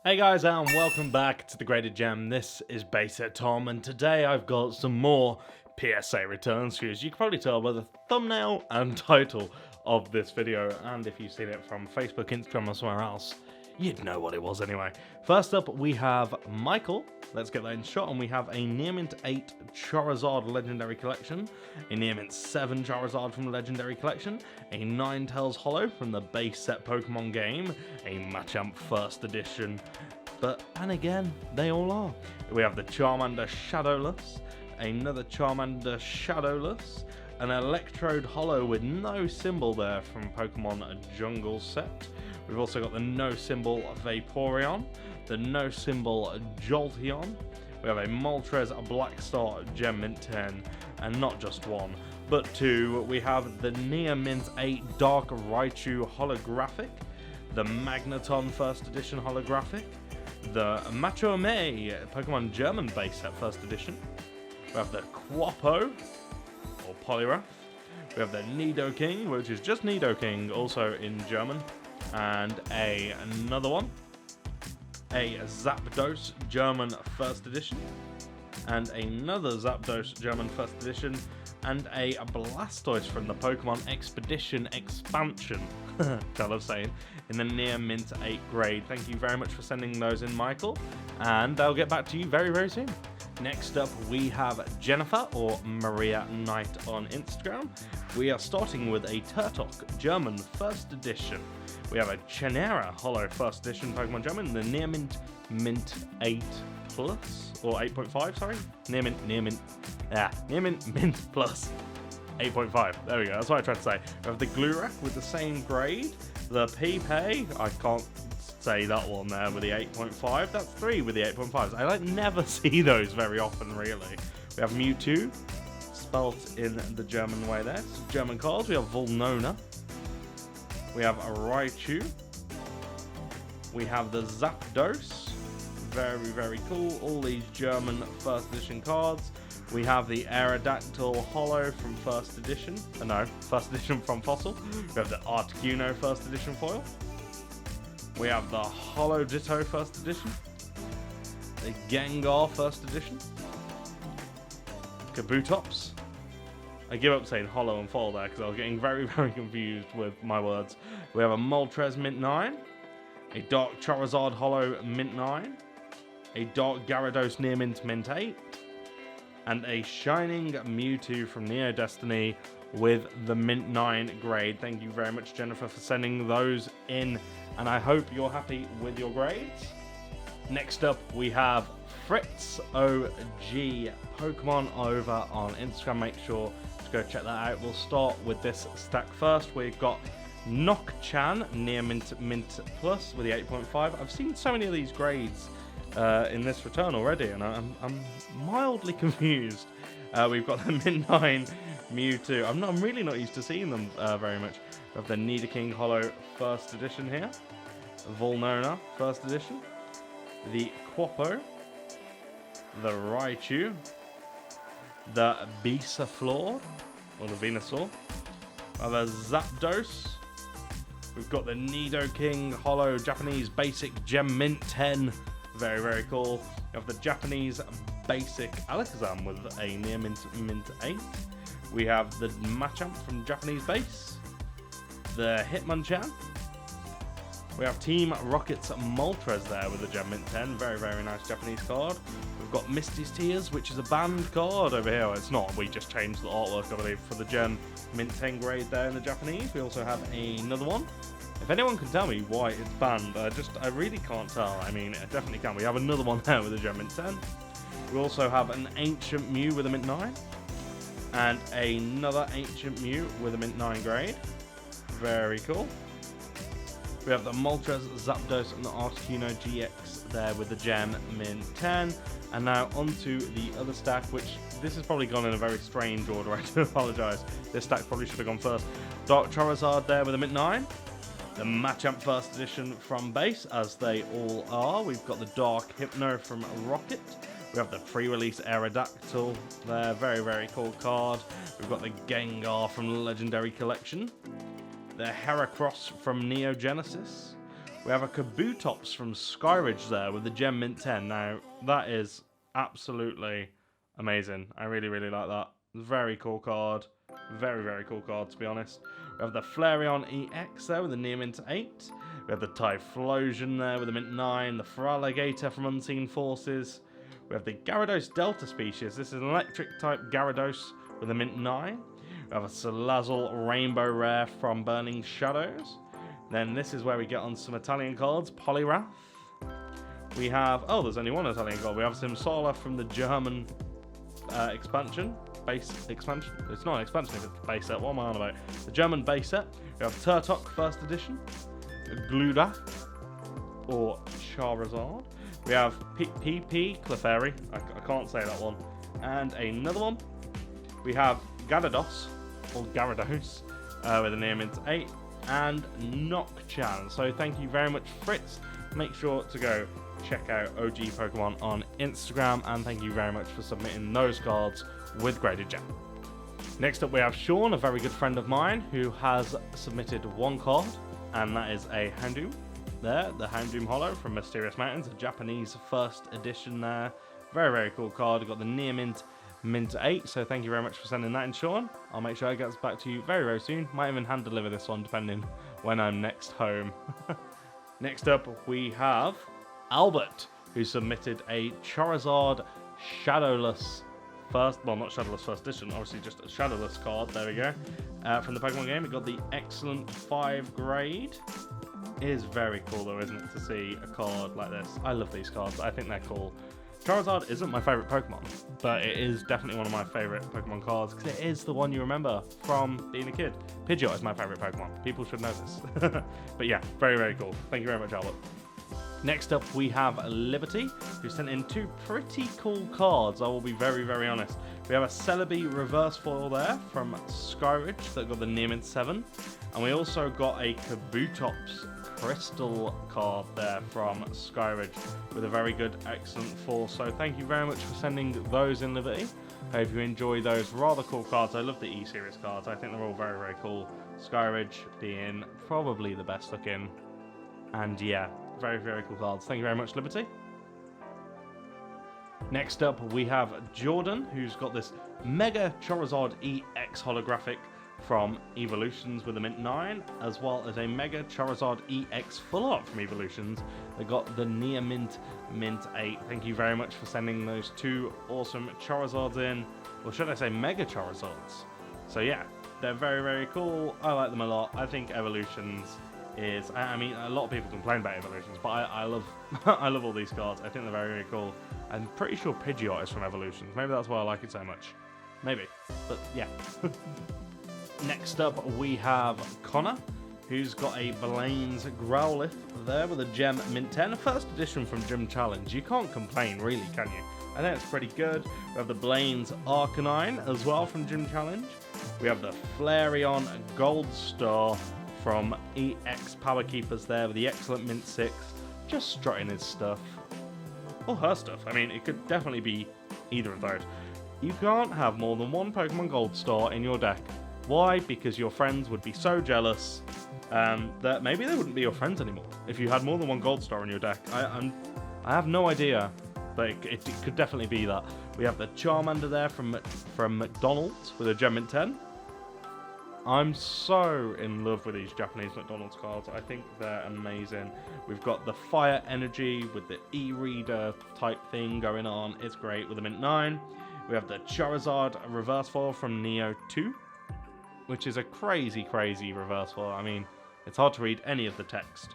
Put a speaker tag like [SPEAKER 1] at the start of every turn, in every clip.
[SPEAKER 1] Hey guys, and welcome back to the Graded Gem. This is Basic Tom, and today I've got some more PSA returns for you. As you can probably tell by the thumbnail and title of this video, and if you've seen it from Facebook, Instagram, or somewhere else, you'd know what it was anyway. First up, we have Michael. Let's get that in shot, and we have a Near Mint 8 Charizard Legendary Collection, a Near Mint 7 Charizard from the Legendary Collection, a Ninetales Holo from the base set Pokemon game, a Machamp First Edition, and again, they all are. We have the Charmander Shadowless, another Charmander Shadowless, an Electrode Holo with no symbol there from Pokemon Jungle set. We've also got the no symbol Vaporeon, the no symbol Jolteon. We have a Moltres Black Star Gem Mint 10, and not just one, but two. We have the Near Mint 8 Dark Raichu Holographic, the Magneton First Edition Holographic, the Macho Mei Pokemon German base set First Edition. We have the Quapo, or Poliwrath. We have the Nidoking, which is just Nidoking, also in German. And another one, a Zapdos German First Edition, and another Zapdos German First Edition, and a Blastoise from the Pokemon Expedition expansion, kind of saying, in the Near Mint 8 grade. Thank you very much for sending those in, Michael, and I'll get back to you very, very soon. Next up, we have Jennifer, or Maria Knight on Instagram. We are starting with a Turtok German First Edition. We have a Chenera Holo First Edition Pokemon German, the Near Mint 8 Plus, or 8.5, sorry. Near Mint Mint Plus 8.5. There we go, that's what I tried to say. We have the Glurak with the same grade. The Peepay, I can't say that one there with the 8.5. That's 3 with the 8.5s. I never see those very often, really. We have Mewtwo, spelt in the German way there. It's German cards. We have Volnona. We have a Raichu. We have the Zapdos. Very, very cool. All these German First Edition cards. We have the Aerodactyl Holo from First Edition. First Edition from Fossil. We have the Articuno First Edition foil. We have the Holo Ditto First Edition. The Gengar First Edition. Kabutops. I give up saying holo and foil there because I was getting very, very confused with my words. We have a Moltres Mint 9, a Dark Charizard Holo Mint 9, a Dark Gyarados Near Mint 8, and a Shining Mewtwo from Neo Destiny with the Mint 9 grade. Thank you very much, Jennifer, for sending those in, and I hope you're happy with your grades. Next up, we have Fritz OG Pokemon over on Instagram. Make sure to go check that out. We'll start with this stack first. We've got Nock-chan Near Mint Plus with the 8.5. I've seen so many of these grades in this return already, and I'm mildly confused. We've got the Mint 9 Mewtwo. I'm really not used to seeing them very much. We have the Nidoking Holo First Edition here, Volnona First Edition, the Quapo, the Raichu, the Bisaflor, or the Venusaur, the Zapdos. We've got the Nidoking Holo Japanese Basic Gem Mint 10. Very, very cool. We have the Japanese Basic Alakazam with a Near Mint 8. We have the Machamp from Japanese Base, the Hitmonchan. We have Team Rocket's Moltres there with the Gem Mint 10. Very, very nice Japanese card. We've got Misty's Tears, which is a banned card over here. It's not, we just changed the artwork, I believe, for the Gem Mint 10 grade there in the Japanese. We also have another one. If anyone can tell me why it's banned, I really can't tell. I mean, it definitely can. We have another one there with a Gem Mint 10. We also have an Ancient Mew with a Mint 9. And another Ancient Mew with a Mint 9 grade. Very cool. We have the Moltres, Zapdos, and the Articuno GX there with the Gem Mint 10. And now onto the other stack, which this has probably gone in a very strange order. I do apologise. This stack probably should have gone first. Dark Charizard there with a Mint 9. The Machamp First Edition from base, as they all are. We've got the Dark Hypno from Rocket. We have the pre-release Aerodactyl there. Very, very cool card. We've got the Gengar from the Legendary Collection. The Heracross from Neo Genesis. We have a Kabutops from Skyridge there with the Gem Mint 10. Now, that is absolutely amazing. I really, really like that. Very cool card. Very, very cool card, to be honest. We have the Flareon EX there with the Near Mint 8. We have the Typhlosion there with the Mint 9. The Feraligatr from Unseen Forces. We have the Gyarados Delta species. This is an electric type Gyarados with a Mint 9. We have a Salazzle Rainbow Rare from Burning Shadows. Then this is where we get on some Italian cards. Poliwrath. We have... Oh, there's only one Italian card. We have Simsala from the German expansion. Base expansion. It's not an expansion if it's base set. What am I on about? The German base set. We have Turtok first edition. Gluda. Or Charizard. We have PP Clefairy. I can't say that one. And another one. We have Gyarados. Or Gyarados. With a Near Mint 8. And Nocturne. So thank you very much, Fritz. Make sure to go check out OG Pokemon on Instagram, and thank you very much for submitting those cards with Graded Gem. Next up we have Shaun, a very good friend of mine, who has submitted one card, and that is a Houndoom. There, the Houndoom Holo from Mysterious Mountains, a Japanese first edition there. Very, very cool card. We've got the Near Mint, Mint 8, so thank you very much for sending that in, Shaun. I'll make sure it gets back to you very, very soon. Might even hand deliver this one, depending when I'm next home. Next up, we have Albert, who submitted a Charizard Shadowless first, well, not Shadowless first edition, obviously just a Shadowless card, there we go. From the Pokemon game, we got the Excellent 5 grade. It is very cool though, isn't it, to see a card like this. I love these cards, I think they're cool. Charizard isn't my favourite Pokemon, but it is definitely one of my favourite Pokemon cards because it is the one you remember from being a kid. Pidgeot is my favourite Pokemon. People should know this. But yeah, very, very cool. Thank you very much, Albert. Next up, we have Liberty, who sent in two pretty cool cards, I will be very, very honest. We have a Celebi reverse foil there from Skyridge that got the Near Mint 7. And we also got a Kabutops Crystal card there from Skyridge with a very good Excellent 4. So thank you very much for sending those in, Liberty. I hope you enjoy those rather cool cards. I love the E-Series cards. I think they're all very, very cool. Skyridge being probably the best looking. And yeah, very, very cool cards. Thank you very much, Liberty. Next up, we have Jordan, who's got this Mega Charizard EX holographic from Evolutions with a Mint 9, as well as a Mega Charizard EX Full Art from Evolutions. They got the Near Mint, Mint 8. Thank you very much for sending those two awesome Charizards in, or should I say Mega Charizards. So yeah, they're very, very cool. I like them a lot. I think Evolutions is, I mean, a lot of people complain about Evolutions, but I love I love all these cards. I think they're very, very cool. I'm pretty sure Pidgeot is from Evolutions. Maybe that's why I like it so much. Maybe, but yeah. Next up, we have Connor, who's got a Blaine's Growlithe there with a Gem Mint 10, first edition from Gym Challenge. You can't complain, really, can you? I think it's pretty good. We have the Blaine's Arcanine as well from Gym Challenge. We have the Flareon Gold Star from EX Power Keepers there with the Excellent Mint 6, just strutting his stuff. Or her stuff. I mean, it could definitely be either of those. You can't have more than one Pokemon Gold Star in your deck. Why? Because your friends would be so jealous that maybe they wouldn't be your friends anymore if you had more than one Gold Star in your deck. I have no idea, but it could definitely be that. We have the Charmander there from McDonald's with a Gem Mint 10. I'm so in love with these Japanese McDonald's cards. I think they're amazing. We've got the Fire Energy with the E-Reader type thing going on. It's great with a Mint 9. We have the Charizard reverse foil from Neo 2, which is a crazy, crazy reverse foil. I mean, it's hard to read any of the text.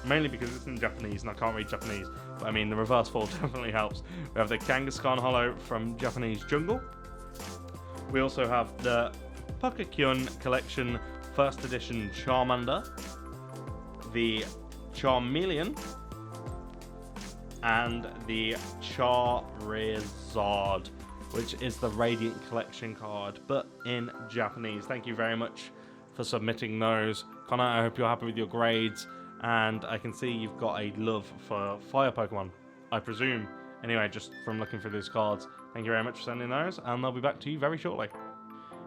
[SPEAKER 1] Mainly because it's in Japanese and I can't read Japanese. But I mean, the reverse foil definitely helps. We have the Kangaskhan Holo from Japanese Jungle. We also have the Pukakyun Collection First Edition Charmander, the Charmeleon, and the Charizard, which is the Radiant Collection card, but in Japanese. Thank you very much for submitting those. Connor, I hope you're happy with your grades, and I can see you've got a love for fire Pokemon, I presume. Anyway, just from looking through these cards, thank you very much for sending those, and I'll be back to you very shortly.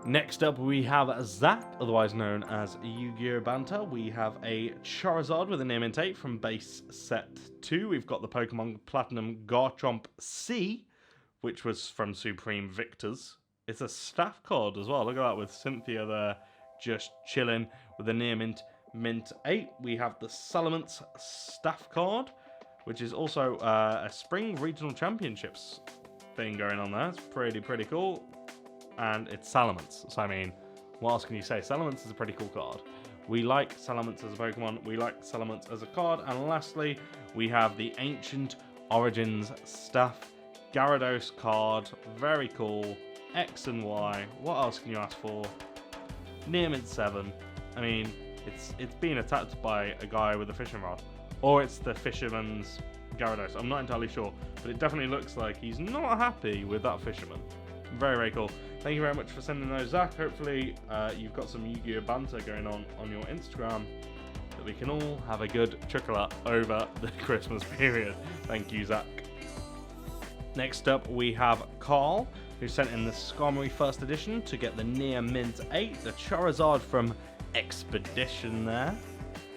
[SPEAKER 1] Next up, we have Zach, otherwise known as Yu-Gi-Oh! Banter. We have a Charizard with a near mint 8 from base set 2. We've got the Pokemon Platinum Garchomp C, which was from Supreme Victors. It's a staff card as well. Look at that, with Cynthia there just chilling with a near mint 8. We have the Salamence staff card, which is also a Spring Regional Championships thing going on there. It's pretty cool. And it's Salamence. So, I mean, what else can you say? Salamence is a pretty cool card. We like Salamence as a Pokemon. We like Salamence as a card. And lastly, we have the Ancient Origins Staff Gyarados card. Very cool. X and Y. What else can you ask for? Near mint 7. I mean, it's being attacked by a guy with a fishing rod. Or it's the fisherman's Gyarados. I'm not entirely sure. But it definitely looks like he's not happy with that fisherman. Very cool. Thank you very much for sending those, Zach. Hopefully you've got some Yu-Gi-Oh! Banter going on your Instagram that we can all have a good chocolate over the Christmas period. Thank you, Zach. Next up, we have Karl, who sent in the Skarmory First Edition to get the near mint 8, the Charizard from Expedition there.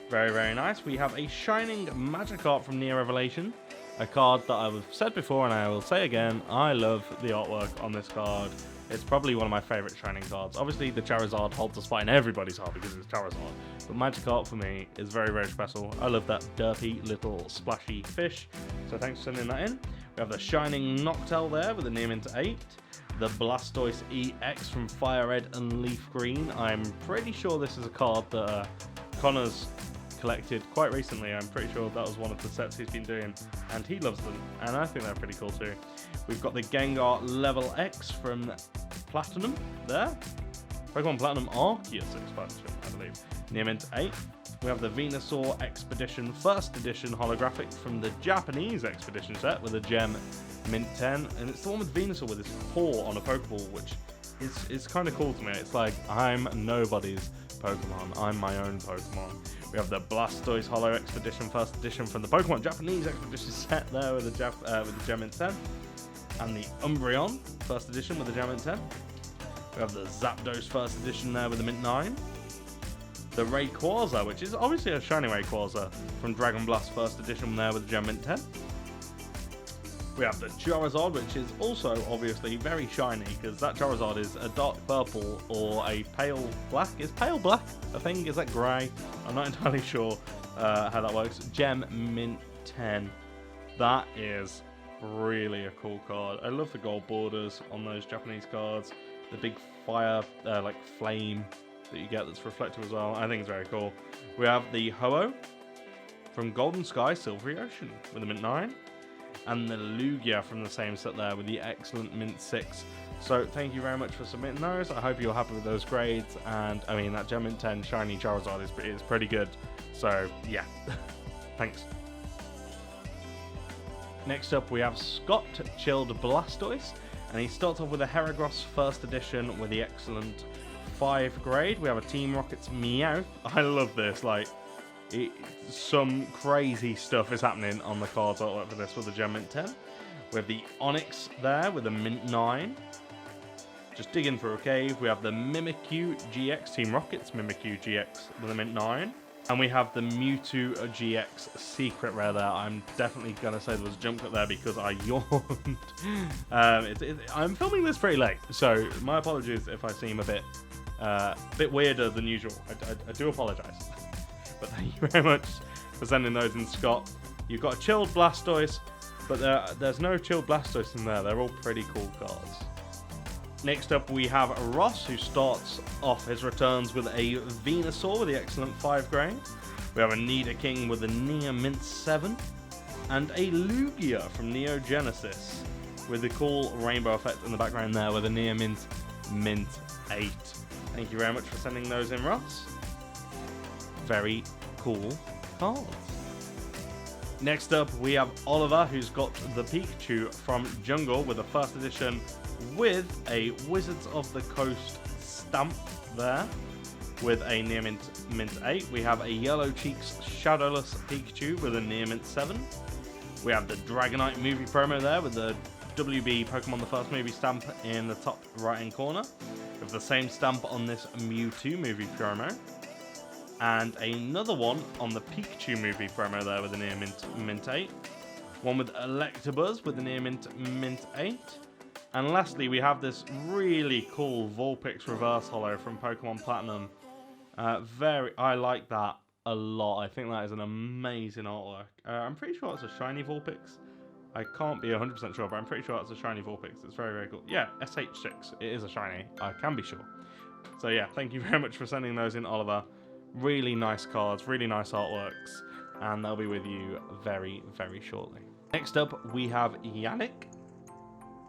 [SPEAKER 1] Very nice. We have a Shining Magikarp from Near Revelation. A card that I've said before and I will say again, I love the artwork on this card. It's probably one of my favourite Shining cards. Obviously the Charizard holds a spot in everybody's heart because it's Charizard. But Magikarp for me is very special. I love that derpy little splashy fish. So thanks for sending that in. We have the Shining Noctowl there with a near mint 8. The Blastoise EX from Fire Red and Leaf Green. I'm pretty sure this is a card that Connor's collected quite recently. I'm pretty sure that was one of the sets he's been doing and he loves them, and I think they're pretty cool too. We've got the Gengar Level X from Platinum there. Pokemon Platinum Arceus expansion, I believe. Near mint 8. We have the Venusaur Expedition First Edition holographic from the Japanese Expedition set with a gem mint 10, and it's the one with Venusaur with his paw on a Pokeball, which is kind of cool to me. It's like, I'm nobody's Pokemon, I'm my own Pokemon. We have the Blastoise Holo Expedition First Edition from the Pokemon Japanese Expedition set there with the gem mint 10, and the Umbreon First Edition with the gem mint 10. We have the Zapdos First Edition there with the mint 9. The Rayquaza, which is obviously a shiny Rayquaza from Dragon Blast First Edition there with the gem mint 10. We have the Charizard, which is also obviously very shiny because that Charizard is a dark purple or a pale black. Is pale black a thing? Is that grey? I'm not entirely sure how that works. Gem mint 10. That is really a cool card. I love the gold borders on those Japanese cards. The big fire, like flame that you get that's reflective as well. I think it's very cool. We have the Ho-Oh from Golden Sky Silvery Ocean with a mint 9. And the Lugia from the same set there with the excellent mint 6. So thank you very much for submitting those. I hope you're happy with those grades. And I mean, that gem mint 10 shiny Charizard is pretty good. So yeah, thanks. Next up, we have Scott Chilled Blastoise, and he starts off with a Heragros First Edition with the excellent 5 grade. We have a Team Rocket's Meowth. I love this. Like, some crazy stuff is happening on the cards artwork for this with the gem mint 10. We have the Onyx there with a mint 9. Just digging through a cave. We have the Mimikyu GX, Team Rocket's Mimikyu GX with a mint 9. And we have the Mewtwo GX Secret Rare there. I'm definitely going to say there was a jump cut there because I yawned. I'm filming this pretty late, so my apologies if I seem a bit weirder than usual. I do apologise. But thank you very much for sending those in, Scott. You've got a Chilled Blastoise, but there's no Chilled Blastoise in there. They're all pretty cool cards. Next up, we have Ross, who starts off his returns with a Venusaur with the excellent 5 grade. We have a Nidoking with a Near Mint 7. And a Lugia from Neo Genesis with the cool rainbow effect in the background there with a Near Mint 8. Thank you very much for sending those in, Ross. Very cool cards. Next up, we have Oliver, who's got the Pikachu from Jungle with the First Edition with a Wizards of the Coast stamp there with a Near Mint 8. We have a Yellow Cheeks Shadowless Pikachu with a Near Mint 7. We have the Dragonite movie promo there with the WB Pokemon the First Movie stamp in the top right hand corner. We have the same stamp on this Mewtwo movie promo. And another one on the Pikachu movie promo there with the near mint 8. One with Electabuzz with the near mint 8. And lastly, we have this really cool Vulpix reverse holo from Pokemon Platinum. I like that a lot. I think that is an amazing artwork. I'm pretty sure it's a shiny Vulpix. I can't be 100% sure, but I'm pretty sure it's a shiny Vulpix. It's very, very cool. Yeah, SH6. It is a shiny. I can be sure. So yeah, thank you very much for sending those in, Oliver. Really nice cards, really nice artworks, and they'll be with you very, very shortly. Next up, we have Yannick.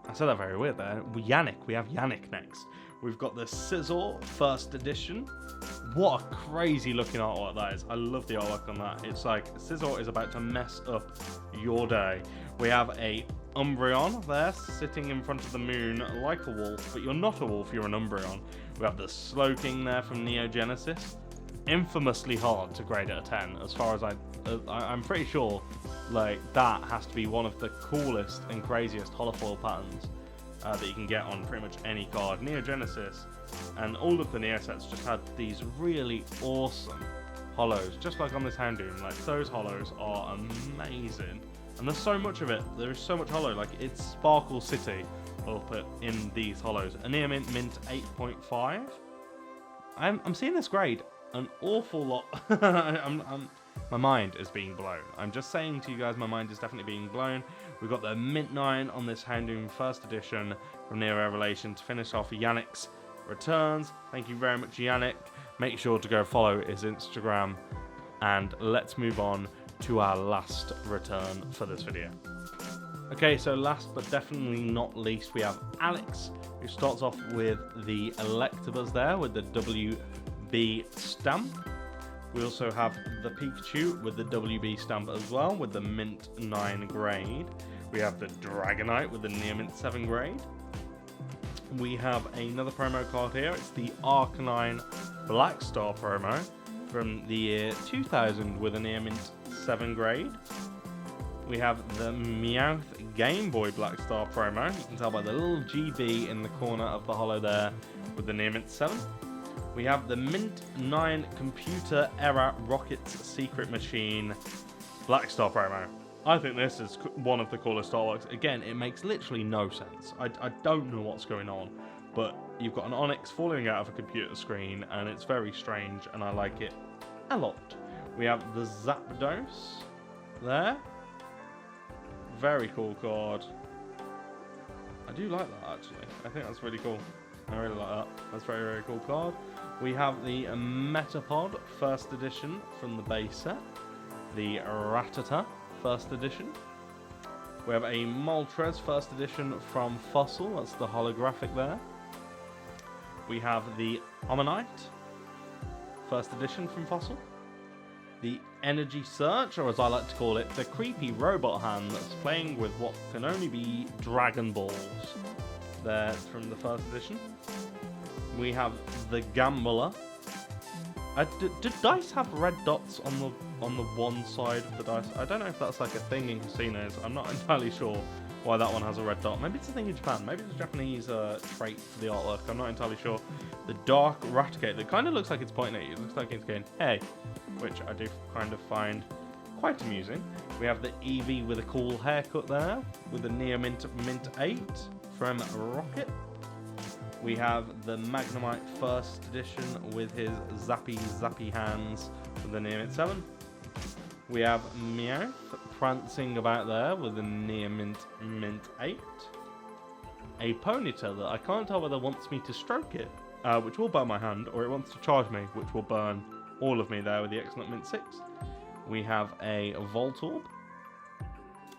[SPEAKER 1] I said that very weird there. We have Yannick next. We've got the Scizor first edition. What a crazy looking artwork that is. I love the artwork on that. It's like Scizor is about to mess up your day. We have a Umbreon there sitting in front of the moon like a wolf, but you're not a wolf, you're an Umbreon. We have the Slowking there from Neo Genesis. Infamously hard to grade at a 10, as far as I'm pretty sure, like, that has to be one of the coolest and craziest holofoil patterns that you can get on pretty much any card. Neo Genesis and all of the Neo sets just had these really awesome holos, just like on this Houndoom. Like, those holos are amazing, and there's so much of it. There is so much holo, like, it's Sparkle City up in these holos. A Neo Mint 8.5. I'm seeing this grade an awful lot. My mind is being blown. I'm just saying to you guys, my mind is definitely being blown. We've got the Mint 9 on this Houndoom first edition from Neo Revelation to finish off Yannick's returns. Thank you very much, Yannick. Make sure to go follow his Instagram. And let's move on to our last return for this video. Okay, so last but definitely not least, we have Alex, who starts off with the Electabuzz there with the WB stamp. We also have the Pikachu with the WB stamp as well, with the Mint 9 grade. We have the Dragonite with the Near Mint 7 grade. We have another promo card here. It's the Arcanine Black Star promo from the year 2000 with a Near Mint 7 grade. We have the Meowth Game Boy Black Star promo. You can tell by the little GB in the corner of the holo there with the Near Mint 7. We have the Mint 9 Computer Era Rockets Secret Machine Black Star promo. I think this is one of the coolest artworks. Again, it makes literally no sense. I don't know what's going on, but you've got an Onyx falling out of a computer screen, and it's very strange, and I like it a lot. We have the Zapdos there. Very cool card. I do like that, actually. I think that's really cool. I really like that. That's a very, very cool card. We have the Metapod first edition from the base set. The Rattata first edition. We have a Moltres first edition from Fossil. That's the holographic there. We have the Omanyte first edition from Fossil. The Energy Search, or as I like to call it, the creepy robot hand that's playing with what can only be Dragon Balls. There from the first edition. We have the Gambler. Did dice have red dots on the one side of the dice? I don't know if that's like a thing in casinos. I'm not entirely sure why that one has a red dot. Maybe it's a thing in Japan. Maybe it's a Japanese trait for the artwork. I'm not entirely sure. The Dark Raticate. That kind of looks like it's pointing at you. It looks like it's going, hey, which I do kind of find quite amusing. We have the Eevee with a cool haircut there, with the Neo Mint 8 from Rocket. We have the Magnemite first edition with his zappy hands with the Neo Mint 7. We have Meowth prancing about there with the Neo Mint 8. A Ponytail that I can't tell whether it wants me to stroke it, which will burn my hand, or it wants to charge me, which will burn all of me there with the excellent Mint 6. We have a Voltorb.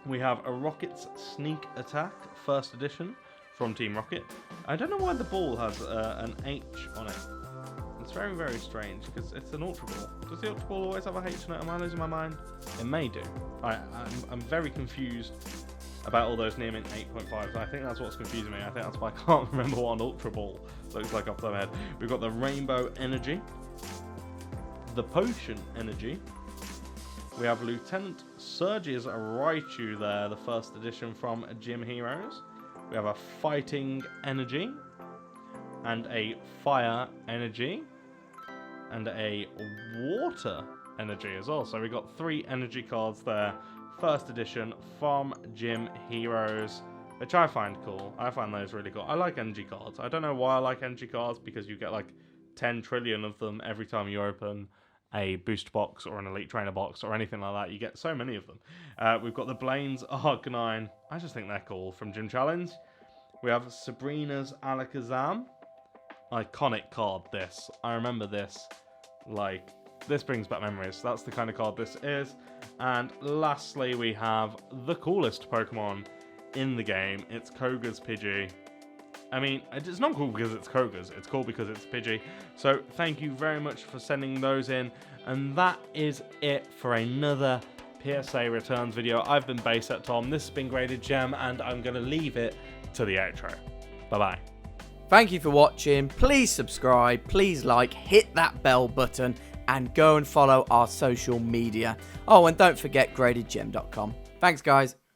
[SPEAKER 1] We have a Rocket's Sneak Attack first edition from Team Rocket. I don't know why the ball has an H on it. It's very, very strange, because it's an Ultra Ball. Does the Ultra Ball always have a H on it? Am I losing my mind? It may do. I'm very confused about all those Near Mint 8.5s. I think that's what's confusing me. I think that's why I can't remember what an Ultra Ball looks like off the top of my head. We've got the Rainbow Energy. The Potion Energy. We have Lieutenant Surge's Raichu there, the first edition from Gym Heroes. We have a Fighting Energy. and a fire energy, and a water energy as well. So we got 3 energy cards there. First edition Farm Gym Heroes, which I find cool. I find those really cool. I like energy cards. I don't know why I like energy cards, because you get like 10 trillion of them every time you open a boost box or an elite trainer box or anything like that. You get so many of them. We've got the Blaine's Arcanine. I just think they're cool, from Gym Challenge. We have Sabrina's Alakazam. Iconic card, this. I remember this. Like, this brings back memories. That's the kind of card this is. And lastly, we have the coolest Pokemon in the game. It's Koga's Pidgey. I mean, it's not cool because it's Koga's. It's cool because it's Pidgey. So thank you very much for sending those in. And that is it for another PSA returns video. I've been Bayset Tom. This has been Graded Gem, and I'm going to leave it to the outro. Bye-bye.
[SPEAKER 2] Thank you for watching. Please subscribe, please like, hit that bell button, and go and follow our social media. Oh, and don't forget gradedgem.com. Thanks, guys.